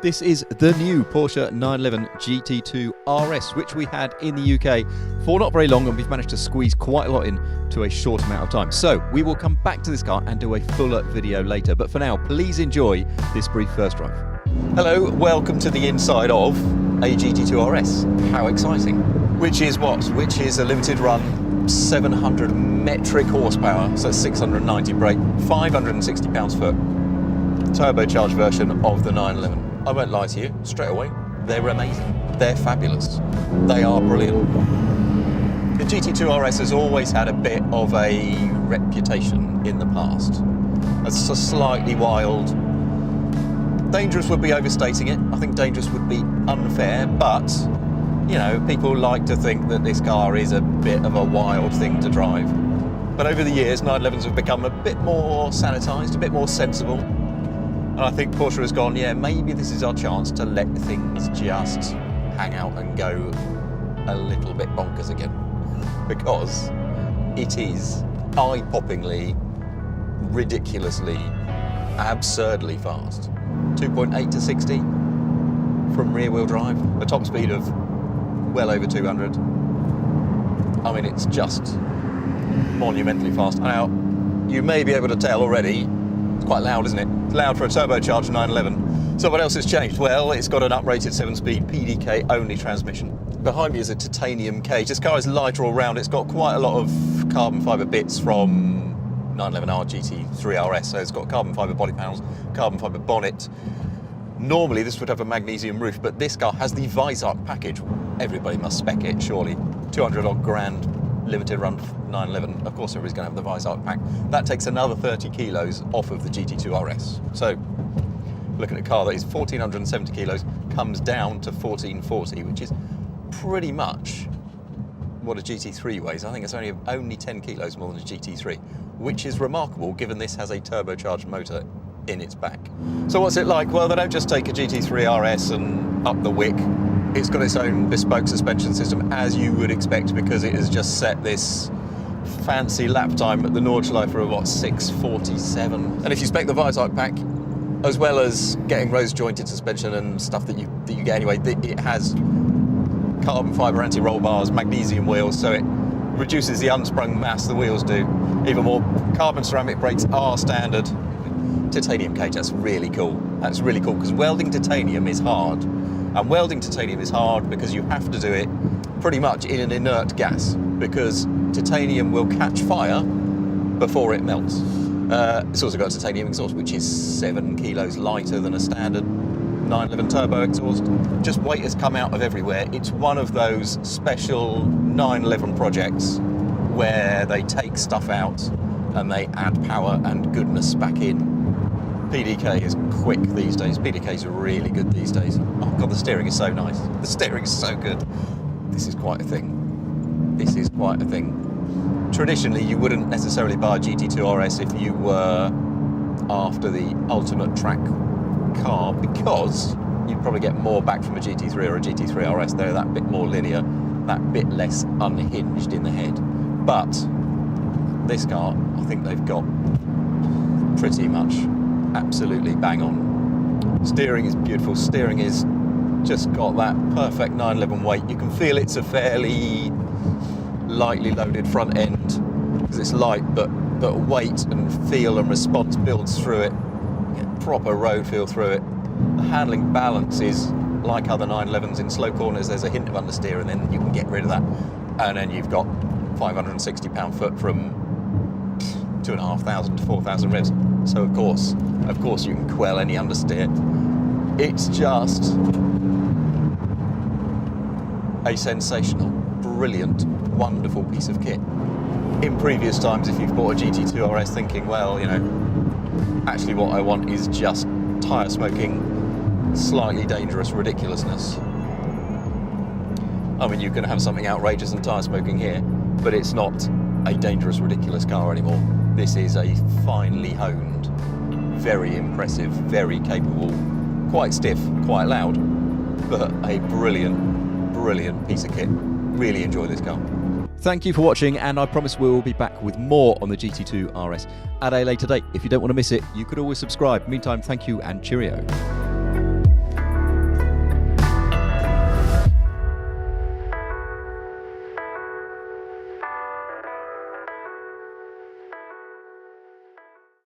This is the new Porsche 911 GT2 RS, which we had in the UK for not very long, and we've managed to squeeze quite a lot in to a short amount of time. So we will come back to this car and do a fuller video later, but for now, please enjoy this brief first drive. Hello, welcome to the inside of a GT2 RS. How exciting. Which is what? Which is a limited run, 700 metric horsepower, so 690 brake, 560 pounds-foot, turbocharged version of the 911. I won't lie to you, straight away, they're amazing. They're fabulous. They are brilliant. The GT2 RS has always had a bit of a reputation in the past as a slightly wild. Dangerous would be overstating it. I think dangerous would be unfair, but you know, people like to think that this car is a bit of a wild thing to drive. But over the years, 911s have become a bit more sanitised, a bit more sensible. And I think Porsche has gone, yeah, maybe this is our chance to let things just hang out and go a little bit bonkers again. Because it is eye-poppingly, ridiculously, absurdly fast. 2.8 to 60 from rear-wheel drive, a top speed of well over 200. I mean, it's just monumentally fast. Now, you may be able to tell already, it's quite loud, isn't it? It's loud for a turbocharged 911. So what else has changed? Well, it's got an uprated 7-speed PDK only transmission. Behind me is a titanium cage. This car is lighter all round. It's got quite a lot of carbon fibre bits from 911R GT3 RS. So it's got carbon fibre body panels, carbon fibre bonnet. Normally this would have a magnesium roof, but this car has the Visarc package. Everybody must spec it, surely. 200 odd grand, limited run 911. Of course everybody's going to have the Visarc pack. That takes another 30 kilos off of the GT2 RS. So looking at a car that is 1,470 kilos, comes down to 1,440, which is pretty much what a GT3 weighs. I think it's only 10 kilos more than a GT3, which is remarkable given this has a turbocharged motor in its back. So what's it like? Well, they don't just take a GT3 RS and up the wick. It's got its own bespoke suspension system, as you would expect, because it has just set this fancy lap time at the Nordschleife of what, 6:47. And if you spec the Visarc pack, as well as getting rose jointed suspension and stuff that you get anyway, it has carbon fibre anti-roll bars, magnesium wheels, so it reduces the unsprung mass the wheels do even more. Carbon ceramic brakes are standard. Titanium cage, that's really cool. That's really cool because welding titanium is hard. And welding titanium is hard because you have to do it pretty much in an inert gas, because titanium will catch fire before it melts. It's also got a titanium exhaust, which is 7 kilos lighter than a standard 911 turbo exhaust. Just weight has come out of everywhere. It's one of those special 911 projects where they take stuff out and they add power and goodness back in. PDK is quick these days. PDKs are really good these days. Oh God, the steering is so nice. The steering is so good. This is quite a thing. This is quite a thing. Traditionally, you wouldn't necessarily buy a GT2 RS if you were after the ultimate track car, because you'd probably get more back from a GT3 or a GT3 RS. They're that bit more linear, that bit less unhinged in the head. But this car, I think they've got pretty much absolutely bang on. Steering is beautiful. Steering is just got that perfect 911 weight. You can feel it's a fairly lightly loaded front end because it's light, but weight and feel and response builds through it. You get proper road feel through it. The handling balance is like other 911s. In slow corners there's a hint of understeer, and then you can get rid of that, and then you've got 560 pound-foot from 2,500 to 4,000 revs. So of course you can quell any understeer. It's just a sensational, brilliant, wonderful piece of kit. In previous times, if you've bought a GT2 RS thinking, well, you know, actually what I want is just tyre smoking, slightly dangerous ridiculousness. I mean, you can have something outrageous and tyre smoking here, but it's not a dangerous, ridiculous car anymore. This is a finely honed, very impressive, very capable, quite stiff, quite loud, but a brilliant, brilliant piece of kit. Really enjoy this car. Thank you for watching, and I promise we will be back with more on the GT2 RS at a later date. If you don't want to miss it, you could always subscribe. Meantime, thank you and cheerio.